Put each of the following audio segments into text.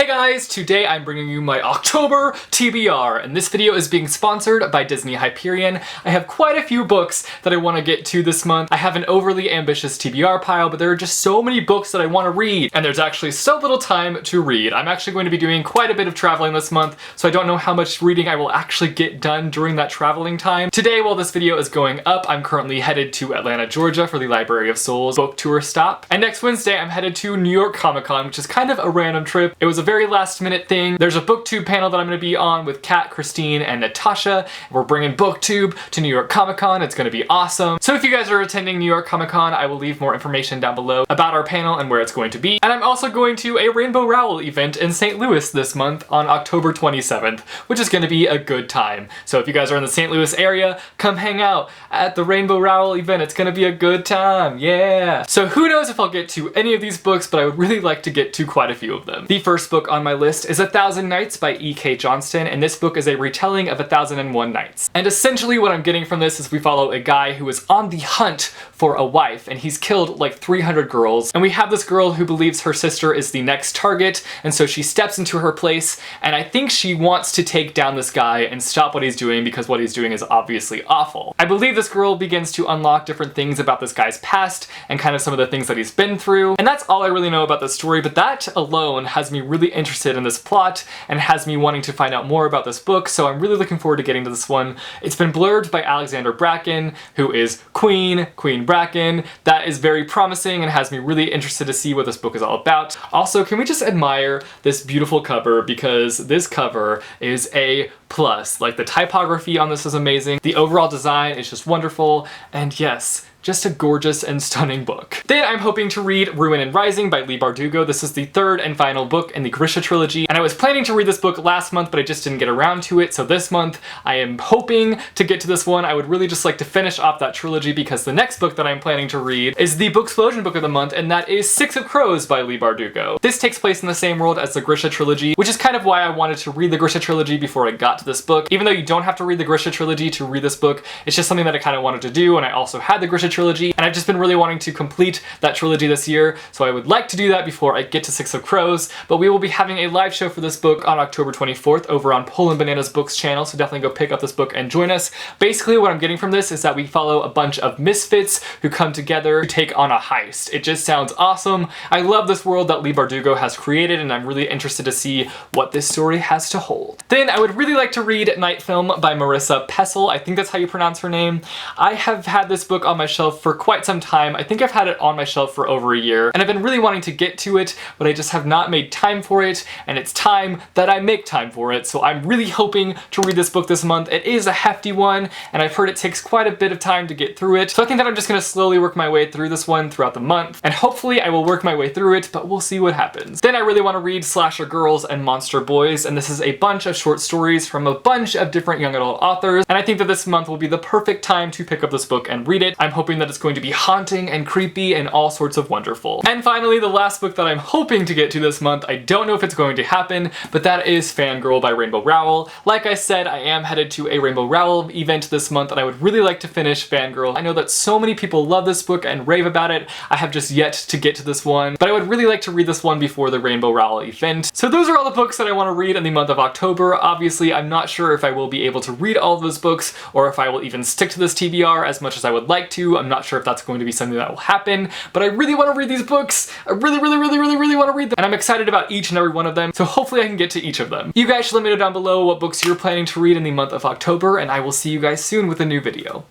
Hey guys, today I'm bringing you my October TBR, and this video is being sponsored by Disney Hyperion. I have quite a few books that I want to get to this month. I have an overly ambitious TBR pile, but there are just so many books that I want to read, and there's actually so little time to read. I'm actually going to be doing quite a bit of traveling this month, so I don't know how much reading I will actually get done during that traveling time. Today, while this video is going up, I'm currently headed to Atlanta, Georgia for the Library of Souls book tour stop, and next Wednesday I'm headed to New York Comic Con, which is kind of a random trip. It was a very last minute thing. There's a booktube panel that I'm going to be on with Kat, Christine, and Natasha. We're bringing booktube to New York Comic Con. It's going to be awesome. So if you guys are attending New York Comic Con, I will leave more information down below about our panel and where it's going to be. And I'm also going to a Rainbow Rowell event in St. Louis this month on October 27th, which is going to be a good time. So if you guys are in the St. Louis area, come hang out at the Rainbow Rowell event. It's going to be a good time. Yeah. So who knows if I'll get to any of these books, but I would really like to get to quite a few of them. The first book on my list is 1,000 Nights by E.K. Johnston, and this book is a retelling of 1,001 Nights. And essentially what I'm getting from this is we follow a guy who is on the hunt for a wife, and he's killed like 300 girls, and we have this girl who believes her sister is the next target, and so she steps into her place, and I think she wants to take down this guy and stop what he's doing because what he's doing is obviously awful. I believe this girl begins to unlock different things about this guy's past and kind of some of the things that he's been through, and that's all I really know about the story, but that alone has me really interested in this plot and has me wanting to find out more about this book, so I'm really looking forward to getting to this one. It's been blurbed by Alexander Bracken, who is Queen Bracken. That is very promising and has me really interested to see what this book is all about. Also, can we just admire this beautiful cover, because this cover is a plus. Like, the typography on this is amazing, the overall design is just wonderful, and yes, just a gorgeous and stunning book. Then I'm hoping to read Ruinin Rising by Leigh Bardugo. This is the third and final book in the Grisha trilogy, and I was planning to read this book last month, but I just didn't get around to it, so this month I am hoping to get to this one. I would really just like to finish off that trilogy because the next book that I'm planning to read is the Booksplosion book of the month, and that is Six of Crows by Leigh Bardugo. This takes place in the same world as the Grisha trilogy, which is kind of why I wanted to read the Grisha trilogy before I got to this book. Even though you don't have to read the Grisha trilogy to read this book, it's just something that I kind of wanted to do, and I also had the Grisha trilogy, and I've just been really wanting to complete that trilogy this year, so I would like to do that before I get to Six of Crows. But we will be having a live show for this book on October 24th over on Poland Bananas Books channel, so definitely go pick up this book and join us. Basically what I'm getting from this is that we follow a bunch of misfits who come together to take on a heist. It just sounds awesome. I love this world that Leigh Bardugo has created, and I'm really interested to see what this story has to hold. Then I would really like to read Night Film by Marissa Pessel. I think that's how you pronounce her name. I have had this book on my shelf for quite some time. I think I've had it on my shelf for over a year, and I've been really wanting to get to it, but I just have not made time for it, and it's time that I make time for it, so I'm really hoping to read this book this month. It is a hefty one, and I've heard it takes quite a bit of time to get through it, so I think that I'm just going to slowly work my way through this one throughout the month, and hopefully I will work my way through it, but we'll see what happens. Then I really want to read Slasher Girls and Monster Boys, and this is a bunch of short stories from a bunch of different young adult authors, and I think that this month will be the perfect time to pick up this book and read it. I'm hoping that it's going to be haunting and creepy and all sorts of wonderful. And finally, the last book that I'm hoping to get to this month, I don't know if it's going to happen, but that is Fangirl by Rainbow Rowell. Like I said, I am headed to a Rainbow Rowell event this month, and I would really like to finish Fangirl. I know that so many people love this book and rave about it. I have just yet to get to this one, but I would really like to read this one before the Rainbow Rowell event. So those are all the books that I want to read in the month of October. Obviously, I'm not sure if I will be able to read all of those books or if I will even stick to this TBR as much as I would like to. I'm not sure if that's going to be something that will happen, but I really want to read these books. I really want to read them, and I'm excited about each and every one of them, so hopefully I can get to each of them. You guys should let me know down below what books you're planning to read in the month of October, and I will see you guys soon with a new video.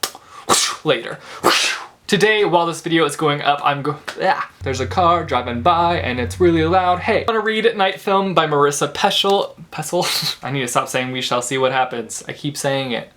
Later. Today, while this video is going up, there's a car driving by and it's really loud. Hey, I want to read Night Film by Marissa Pessel. I need to stop saying we shall see what happens. I keep saying it.